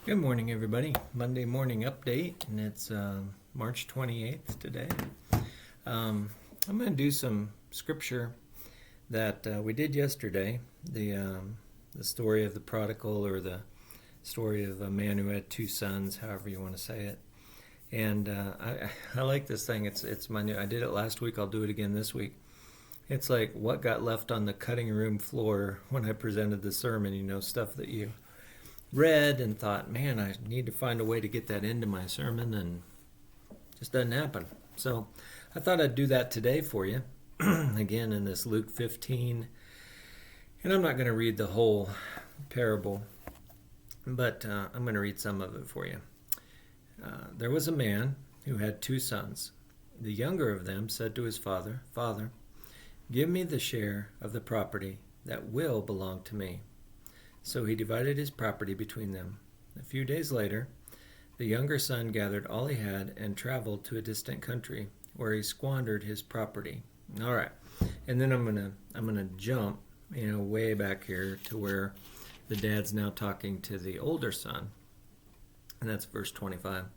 Good morning, everybody. Monday morning update, and it's March 28th today. I'm going to do some scripture that we did yesterday. The story of the prodigal, or the story of a man who had two sons, however you want to say it. And I like this thing. It's my new. I did it last week. I'll do it again this week. It's like what got left on the cutting room floor when I presented the sermon. Stuff that you read and thought, man, I need to find a way to get that into my sermon, and it just doesn't happen. So I thought I'd do that today for you, again in this Luke 15. And I'm not going to read the whole parable, but I'm going to read some of it for you. There was a man who had two sons. The younger of them said to his father, "Father, give me the share of the property that will belong to me." So he divided his property between them. A few days later, the younger son gathered all he had and traveled to a distant country, where he squandered his property. All right, and then I'm gonna jump, way back here to where the dad's now talking to the older son, and that's verse 25.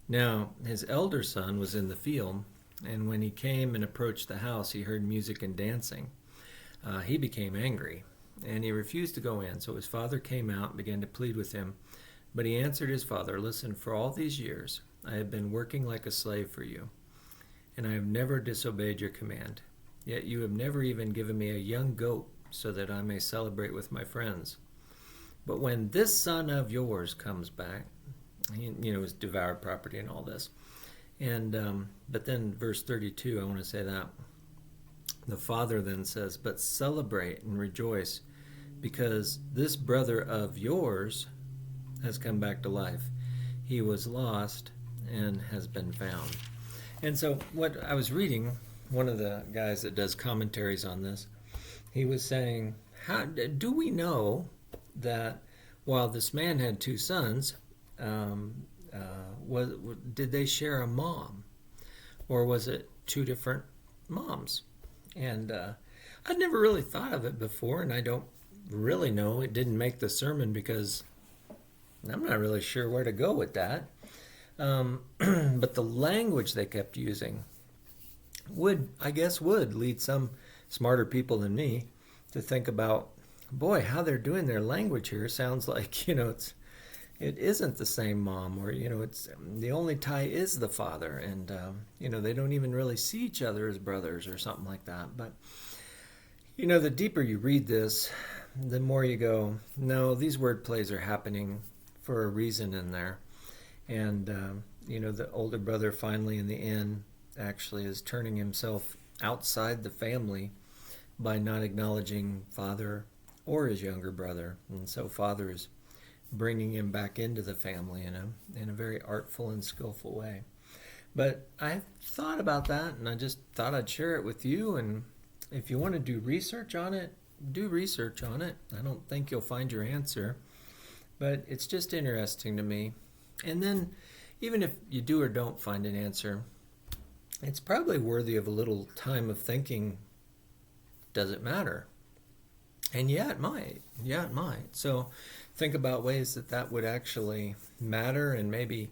Now his elder son was in the field, and when he came and approached the house, he heard music and dancing. He became angry, and he refused to go in. So his father came out and began to plead with him. But he answered his father, "Listen, for all these years I have been working like a slave for you, and I have never disobeyed your command. Yet you have never even given me a young goat so that I may celebrate with my friends. But when this son of yours comes back," his devoured property and all this. And but then verse 32, I want to say that. The father then says, "But celebrate and rejoice, because this brother of yours has come back to life. He was lost and has been found." And so what I was reading, one of the guys that does commentaries on this, he was saying, how do we know that while this man had two sons, did they share a mom? Or was it two different moms? And I'd never really thought of it before, and I don't really know. It didn't make the sermon because I'm not really sure where to go with that. But the language they kept using would lead some smarter people than me to think about, boy, how they're doing their language here sounds like, it isn't the same mom, or it's the only tie is the father, and they don't even really see each other as brothers or something like that. But the deeper you read this, the more you go, no, these word plays are happening for a reason in there. And the older brother finally in the end actually is turning himself outside the family by not acknowledging father or his younger brother, and so father is bringing him back into the family in a very artful and skillful way. But I thought about that, and I just thought I'd share it with you. And if you want to do research on it, do research on it. I don't think you'll find your answer, but it's just interesting to me. And then even if you do or don't find an answer, it's probably worthy of a little time of thinking, does it matter? And yeah, it might. Yeah, it might. So think about ways that would actually matter and maybe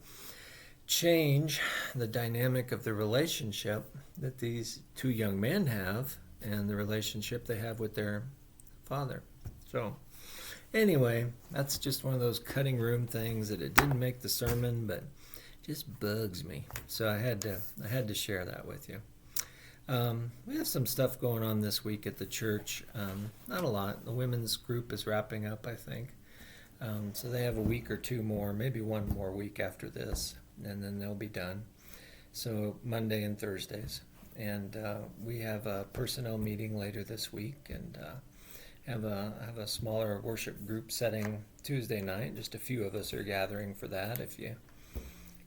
change the dynamic of the relationship that these two young men have and the relationship they have with their father. So anyway, that's just one of those cutting room things that it didn't make the sermon, but just bugs me. So I had to share that with you. We have some stuff going on this week at the church. Not a lot. The women's group is wrapping up, I think. So they have a week or two more, maybe one more week after this, and then they'll be done. So Monday and Thursdays. And we have a personnel meeting later this week, and have a smaller worship group setting Tuesday night. Just a few of us are gathering for that. If you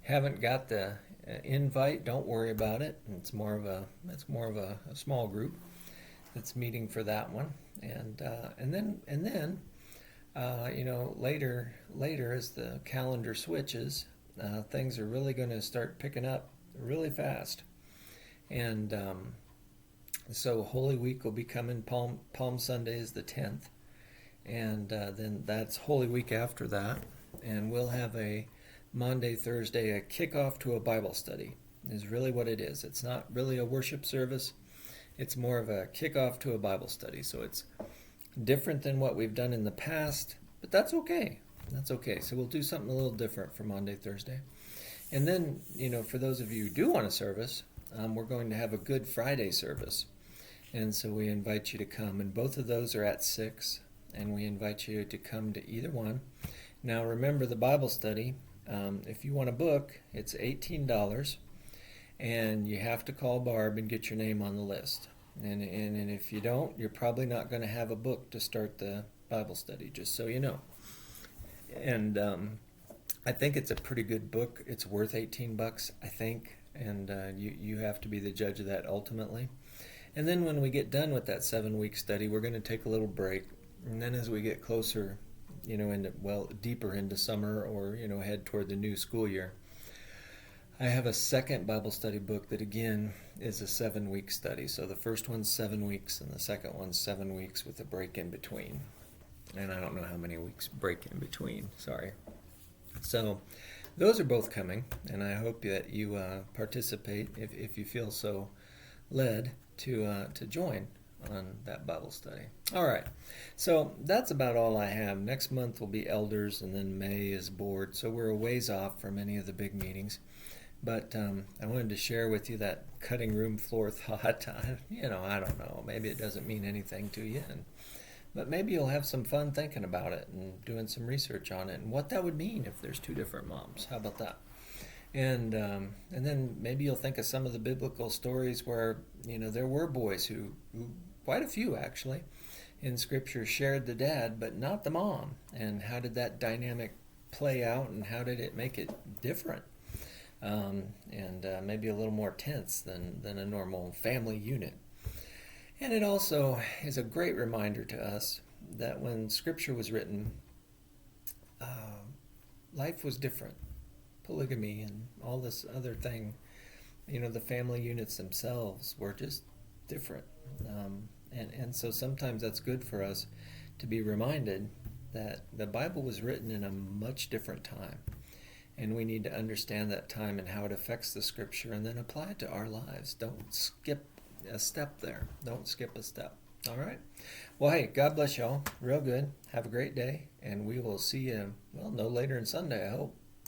haven't got the invite, don't worry about it. It's more of a small group that's meeting for that one. And then later as the calendar switches, things are really going to start picking up really fast. And so Holy Week will be coming. Palm Sunday is the 10th, and then that's Holy Week after that. and we'll have a Monday, Thursday, a kickoff to a Bible study is really what it is. It's not really a worship service. It's more of a kickoff to a Bible study. So it's different than what we've done in the past, but that's okay. That's okay. So we'll do something a little different for Monday, Thursday. And then, for those of you who do want a service, we're going to have a Good Friday service. And so we invite you to come. And both of those are at 6. And we invite you to come to either one. Now remember the Bible study. If you want a book, it's $18. And you have to call Barb and get your name on the list. And if you don't, you're probably not going to have a book to start the Bible study, just so you know. And I think it's a pretty good book. It's worth $18, I think. And you have to be the judge of that ultimately. And then when we get done with that 7-week study, we're going to take a little break. And then as we get closer, deeper into summer or, head toward the new school year, I have a second Bible study book that, again, is a 7-week study. So the first one's 7 weeks, and the second one's 7 weeks with a break in between. And I don't know how many weeks break in between, sorry. So those are both coming, and I hope that you participate if you feel so led to join on that Bible study. All right, so that's about all I have. Next month will be elders, and then May is board, so we're a ways off from any of the big meetings. But I wanted to share with you that cutting room floor thought. I don't know. Maybe it doesn't mean anything to you, but maybe you'll have some fun thinking about it and doing some research on it and what that would mean if there's 2 different moms. How about that? And then maybe you'll think of some of the biblical stories where there were boys who quite a few actually, in Scripture shared the dad but not the mom. And how did that dynamic play out, and how did it make it different? And maybe a little more tense than a normal family unit. And it also is a great reminder to us that when Scripture was written, life was different. Polygamy and all this other thing, the family units themselves were just different. And so sometimes that's good for us to be reminded that the Bible was written in a much different time. And we need to understand that time and how it affects the Scripture and then apply it to our lives. Don't skip a step there. Don't skip a step. All right? Well, hey, God bless y'all. Real good. Have a great day. And we will see you, no later than Sunday, I hope.